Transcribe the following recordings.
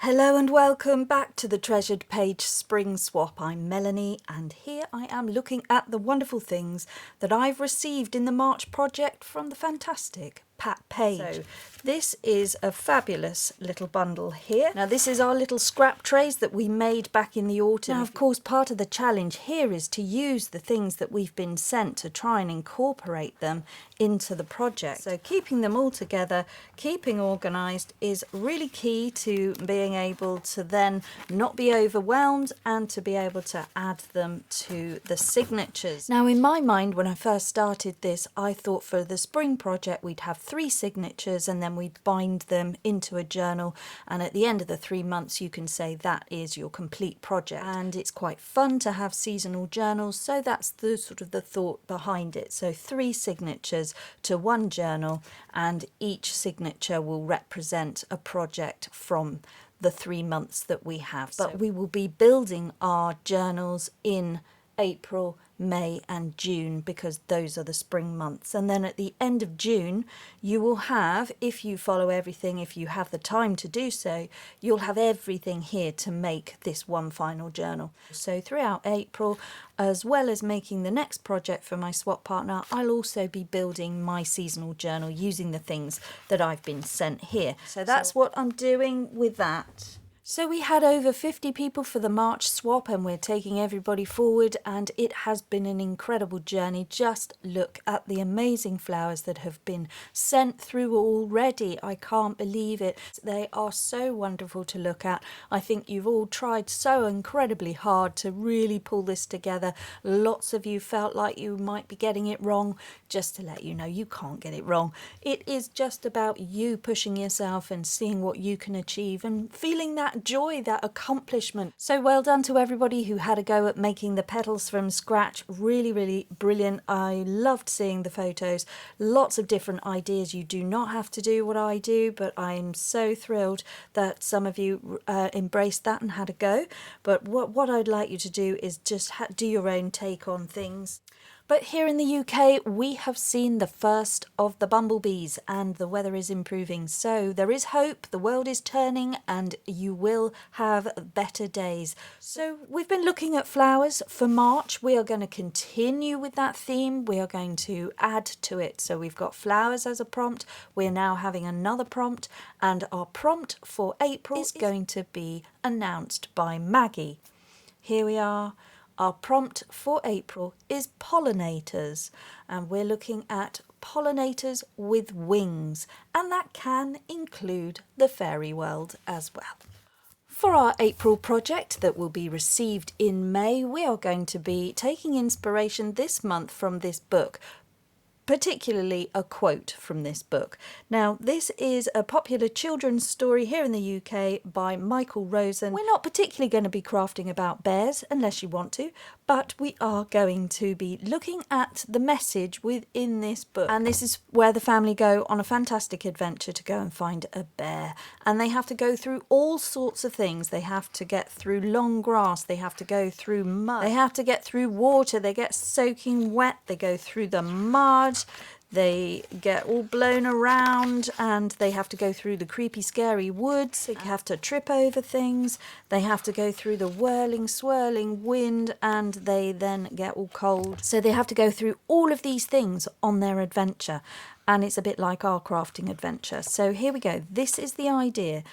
Hello and welcome back to the Treasured Page Spring Swap. I'm Melanie and here I am looking at the wonderful things that I've received in the March project from the fantastic Pat Page. So this is a fabulous little bundle here. Now this is our little scrap trays that we made back in the autumn. Now of course part of the challenge here is to use the things that we've been sent to try and incorporate them into the project. So keeping them all together, keeping organised is really key to being able to then not be overwhelmed and to be able to add them to the signatures. Now in my mind when I first started this I thought for the spring project we'd have 3 signatures and then we'd bind them into a journal, and at the end of the 3 months you can say that is your complete project. And it's quite fun to have seasonal journals, so that's the sort of the thought behind it. So 3 signatures to 1 journal, and each signature will represent a project from the 3 months that we have. But we will be building our journals in April, May and June because those are the spring months. And then at the end of June you will have, if you follow everything, if you have the time to do so, you'll have everything here to make this one final journal. So throughout April, as well as making the next project for my swap partner, I'll also be building my seasonal journal using the things that I've been sent here. So that's what I'm doing with that. So we had over 50 people for the March swap and we're taking everybody forward, and it has been an incredible journey. Just look at the amazing flowers that have been sent through already. I can't believe it. They are so wonderful to look at. I think you've all tried so incredibly hard to really pull this together. Lots of you felt like you might be getting it wrong. Just to let you know, you can't get it wrong. It is just about you pushing yourself and seeing what you can achieve and feeling that joy, that accomplishment. So well done to everybody who had a go at making the petals from scratch. Really brilliant. I loved seeing the photos. Lots of different ideas. You do not have to do what I do, but I'm so thrilled that some of you embraced that and had a go. But what I'd like you to do is just do your own take on things. But here in the UK, we have seen the first of the bumblebees and the weather is improving. So there is hope, the world is turning and you will have better days. So we've been looking at flowers for March. We are going to continue with that theme. We are going to add to it. So we've got flowers as a prompt. We're now having another prompt, and our prompt for April is going to be announced by Maggie. Here we are. Our prompt for April is pollinators, and we're looking at pollinators with wings, and that can include the fairy world as well. For our April project that will be received in May, we are going to be taking inspiration this month from this book, particularly a quote from this book. Now, this is a popular children's story here in the UK by Michael Rosen. We're not particularly going to be crafting about bears, unless you want to, but we are going to be looking at the message within this book. And this is where the family go on a fantastic adventure to go and find a bear. And they have to go through all sorts of things. They have to get through long grass, they have to go through mud, they have to get through water, they get soaking wet, they go through the mud, they get all blown around, and they have to go through the creepy scary woods, they have to trip over things, they have to go through the whirling swirling wind, and they then get all cold. So they have to go through all of these things on their adventure, and it's a bit like our crafting adventure. So here we go. This is the idea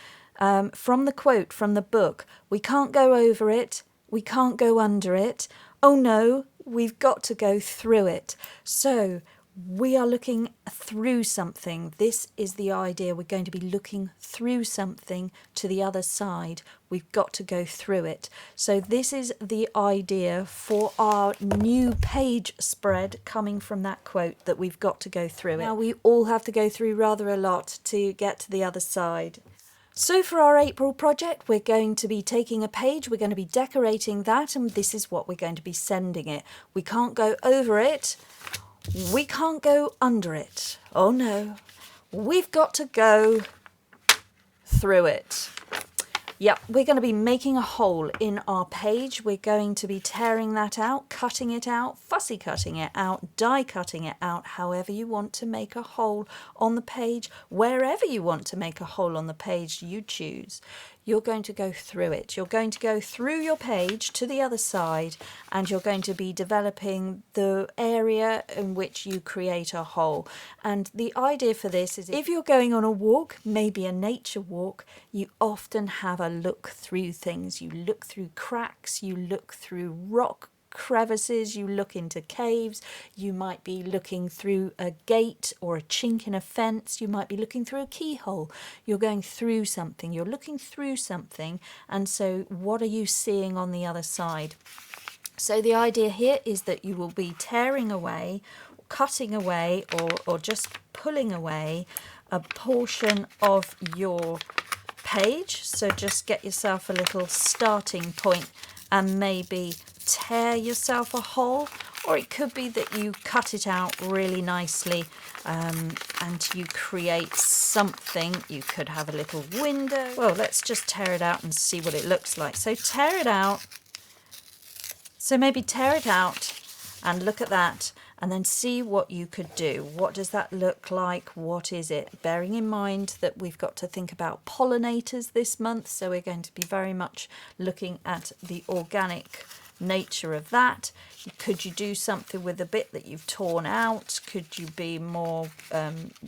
from the quote from the book. We can't go over it, we can't go under it. Oh no, we've got to go through it. So we are looking through something. This is the idea. We're going to be looking through something to the other side. We've got to go through it. So this is the idea for our new page spread coming from that quote, that we've got to go through it. Now we all have to go through rather a lot to get to the other side. So for our April project, we're going to be taking a page, we're going to be decorating that, and this is what we're going to be sending it. We can't go over it. We can't go under it. Oh no, we've got to go through it. Yep, we're going to be making a hole in our page. We're going to be tearing that out, cutting it out, fussy cutting it out, die cutting it out, however you want to make a hole on the page, wherever you want to make a hole on the page, you choose. You're going to go through it. You're going to go through your page to the other side, and you're going to be developing the area in which you create a hole. And the idea for this is if you're going on a walk, maybe a nature walk, you often have a look through things. You look through cracks, you look through rock crevices, you look into caves, you might be looking through a gate or a chink in a fence, you might be looking through a keyhole. You're going through something, you're looking through something, and so what are you seeing on the other side? So the idea here is that you will be tearing away, cutting away, or just pulling away a portion of your page. So just get yourself a little starting point and maybe tear yourself a hole, or it could be that you cut it out really nicely and you create something. You could have a little window. Well, let's just tear it out and see what it looks like. So tear it out. So maybe tear it out and look at that and then see what you could do. What does that look like? What is it? Bearing in mind that we've got to think about pollinators this month, so we're going to be very much looking at the organic nature of that. Could you do something with the bit that you've torn out? Could you be more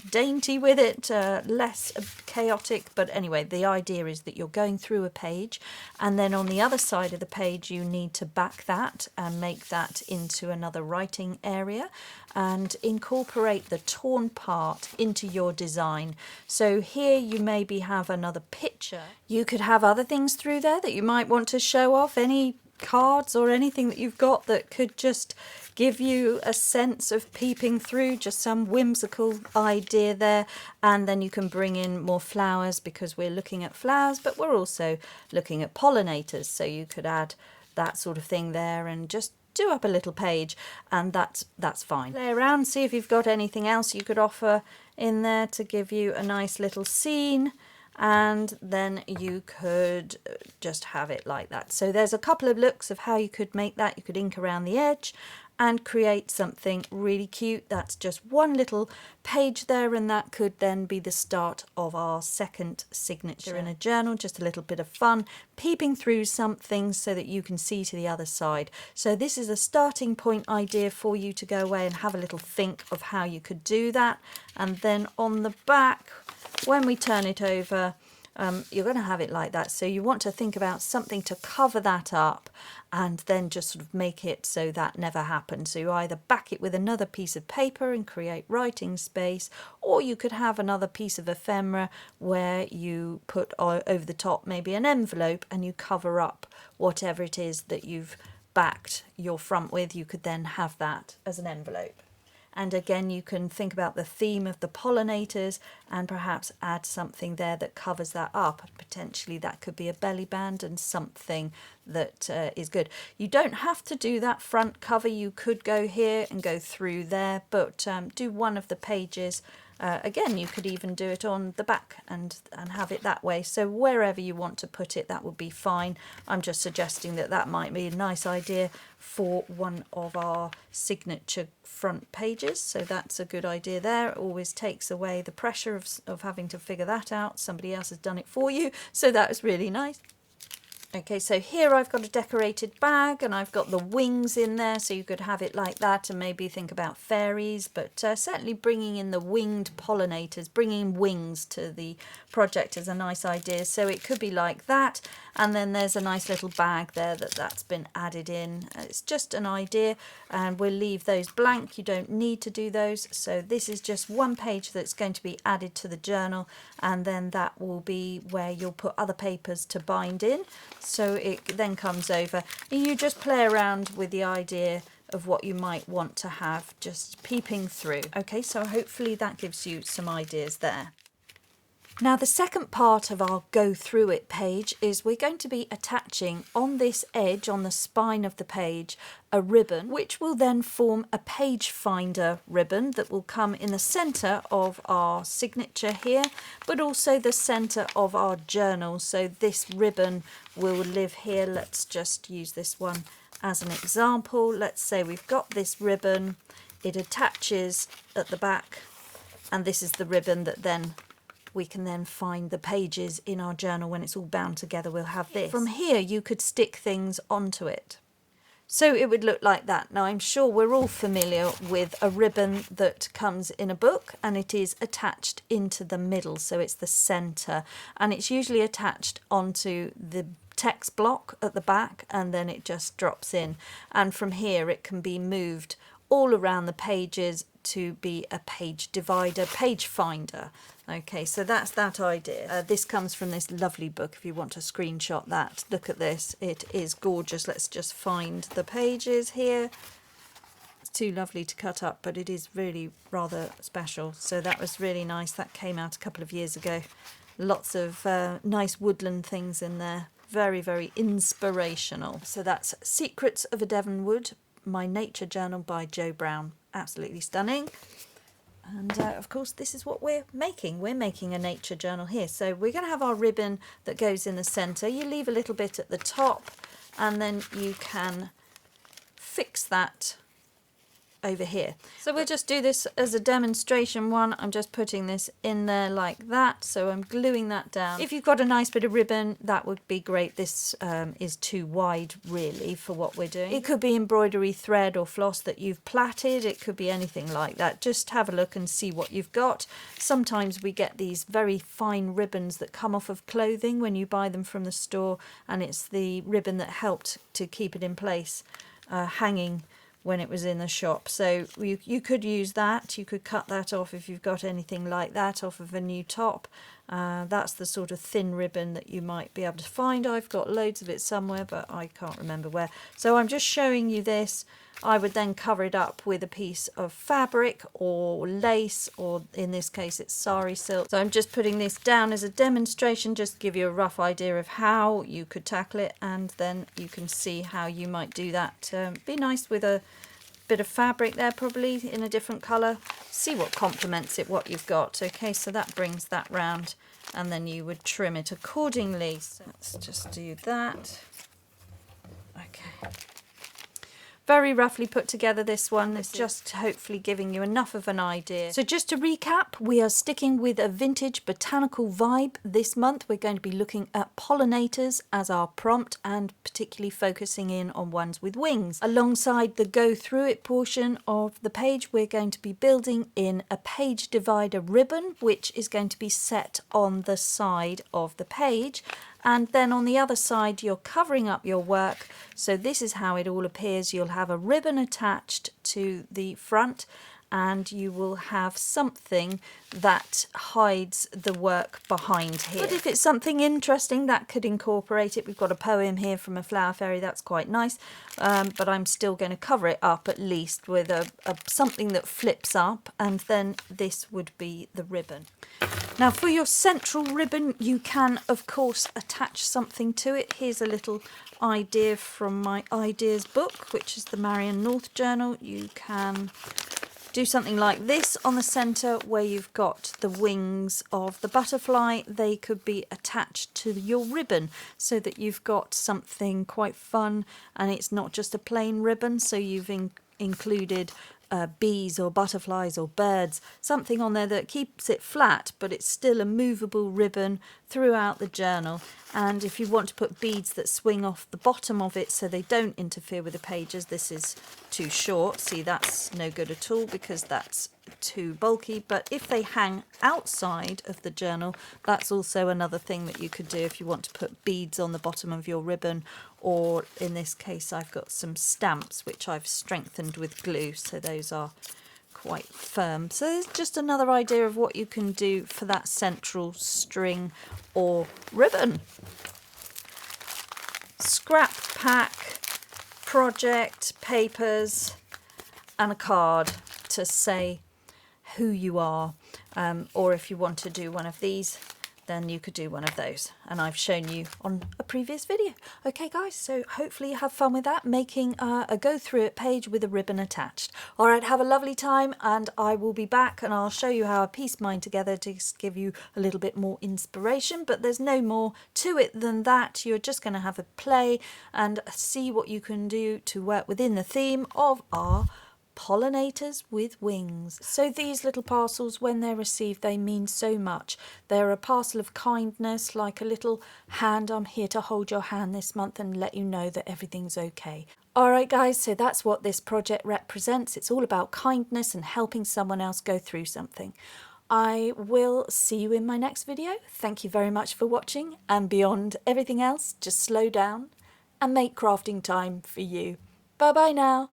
dainty with it, less chaotic? But anyway, the idea is that you're going through a page, and then on the other side of the page you need to back that and make that into another writing area and incorporate the torn part into your design. So here you maybe have another picture. You could have other things through there that you might want to show off, any cards or anything that you've got that could just give you a sense of peeping through, just some whimsical idea there. And then you can bring in more flowers because we're looking at flowers, but we're also looking at pollinators, so you could add that sort of thing there and just do up a little page, and that's fine. Play around, see if you've got anything else you could offer in there to give you a nice little scene, and then you could just have it like that. So there's a couple of looks of how you could make that. You could ink around the edge and create something really cute. That's just one little page there, and that could then be the start of our second signature in a journal. Just a little bit of fun, peeping through something so that you can see to the other side. So this is a starting point idea for you to go away and have a little think of how you could do that. And then on the back, when we turn it over, you're going to have it like that. So you want to think about something to cover that up and then just sort of make it so that never happens. So you either back it with another piece of paper and create writing space, or you could have another piece of ephemera where you put over the top maybe an envelope and you cover up whatever it is that you've backed your front with. You could then have that as an envelope. And again, you can think about the theme of the pollinators and perhaps add something there that covers that up. Potentially that could be a belly band and something that is good. You don't have to do that front cover. You could go here and go through there, but do one of the pages. Again, you could even do it on the back and have it that way. So wherever you want to put it, that would be fine. I'm just suggesting that that might be a nice idea for one of our signature front pages. So that's a good idea there. It always takes away the pressure of having to figure that out. Somebody else has done it for you. So that was really nice. Okay, so here I've got a decorated bag and I've got the wings in there, so you could have it like that and maybe think about fairies, but certainly bringing in the winged pollinators, bringing wings to the project is a nice idea. So it could be like that, and then there's a nice little bag there that's been added in. It's just an idea, and we'll leave those blank. You don't need to do those. So this is just one page that's going to be added to the journal, and then that will be where you'll put other papers to bind in. So it then comes over and you just play around with the idea of what you might want to have just peeping through. Okay, so hopefully that gives you some ideas there. Now the second part of our go through it page is we're going to be attaching on this edge, on the spine of the page, a ribbon which will then form a page finder ribbon that will come in the centre of our signature here, but also the centre of our journal. So this ribbon will live here. Let's just use this one as an example. Let's say we've got this ribbon, it attaches at the back, and this is the ribbon that then we can then find the pages in our journal. When it's all bound together, we'll have this. From here you could stick things onto it. So it would look like that. Now I'm sure we're all familiar with a ribbon that comes in a book and it is attached into the middle, so it's the centre, and it's usually attached onto the text block at the back, and then it just drops in, and from here it can be moved all around the pages to be a page divider, page finder. Okay, so that's that idea. This comes from this lovely book. If you want to screenshot that, look at this. It is gorgeous. Let's just find the pages here. It's too lovely to cut up, but it is really rather special. So that was really nice. That came out a couple of years ago. Lots of nice woodland things in there. Very, very inspirational. So that's Secrets of a Devon Wood, my nature journal by Jo Brown. Absolutely stunning. And of course this is what we're making. We're making a nature journal here. So we're going to have our ribbon that goes in the centre. You leave a little bit at the top, and then you can fix that over here. So we'll just do this as a demonstration one. I'm just putting this in there like that, so I'm gluing that down. If you've got a nice bit of ribbon, that would be great. This is too wide really for what we're doing. It could be embroidery thread or floss that you've plaited. It could be anything like that. Just have a look and see what you've got. Sometimes we get these very fine ribbons that come off of clothing when you buy them from the store, and it's the ribbon that helped to keep it in place, hanging when it was in the shop. So you could use that. You could cut that off if you've got anything like that off of a new top. That's the sort of thin ribbon that you might be able to find. I've got loads of it somewhere, but I can't remember where. So I'm just showing you this. I would then cover it up with a piece of fabric or lace, or in this case it's sari silk. So I'm just putting this down as a demonstration, just to give you a rough idea of how you could tackle it, and then you can see how you might do that. Be nice with a bit of fabric there, probably in a different colour. See what complements it, what you've got. Okay, so that brings that round, and then you would trim it accordingly. So let's just do that. Okay. Very roughly put together, this one. It's just hopefully giving you enough of an idea. So just to recap, we are sticking with a vintage botanical vibe this month. We're going to be looking at pollinators as our prompt, and particularly focusing in on ones with wings. Alongside the go through it portion of the page, we're going to be building in a page divider ribbon, which is going to be set on the side of the page. And then on the other side, you're covering up your work. So this is how it all appears. You'll have a ribbon attached to the front, and you will have something that hides the work behind here. But if it's something interesting, that could incorporate it. We've got a poem here from a flower fairy. That's quite nice. But I'm still going to cover it up at least with something that flips up, and then this would be the ribbon. Now for your central ribbon, you can of course attach something to it. Here's a little idea from my ideas book, which is the Marion North Journal. You can do something like this on the centre, where you've got the wings of the butterfly. They could be attached to your ribbon, so that you've got something quite fun, and it's not just a plain ribbon. So you've included bees or butterflies or birds, something on there that keeps it flat, but it's still a movable ribbon throughout the journal. And if you want to put beads that swing off the bottom of it so they don't interfere with the pages, this is too short. See, that's no good at all because that's too bulky. But if they hang outside of the journal, that's also another thing that you could do if you want to put beads on the bottom of your ribbon. Or in this case, I've got some stamps which I've strengthened with glue, so those are quite firm. So there's just another idea of what you can do for that central string or ribbon. Scrap pack, project, papers, and a card to say who you are. Or if you want to do one of these, then you could do one of those, and I've shown you on a previous video. Okay guys, so hopefully you have fun with that, making a go through it page with a ribbon attached. All right, have a lovely time, and I will be back and I'll show you how I piece mine together to give you a little bit more inspiration, but there's no more to it than that. You're just going to have a play and see what you can do to work within the theme of our pollinators with wings. So these little parcels, when they're received, they mean so much. They're a parcel of kindness, like a little hand. I'm here to hold your hand this month and let you know that everything's okay. Alright guys, so that's what this project represents. It's all about kindness and helping someone else go through something. I will see you in my next video. Thank you very much for watching, and beyond everything else, just slow down and make crafting time for you. Bye bye now.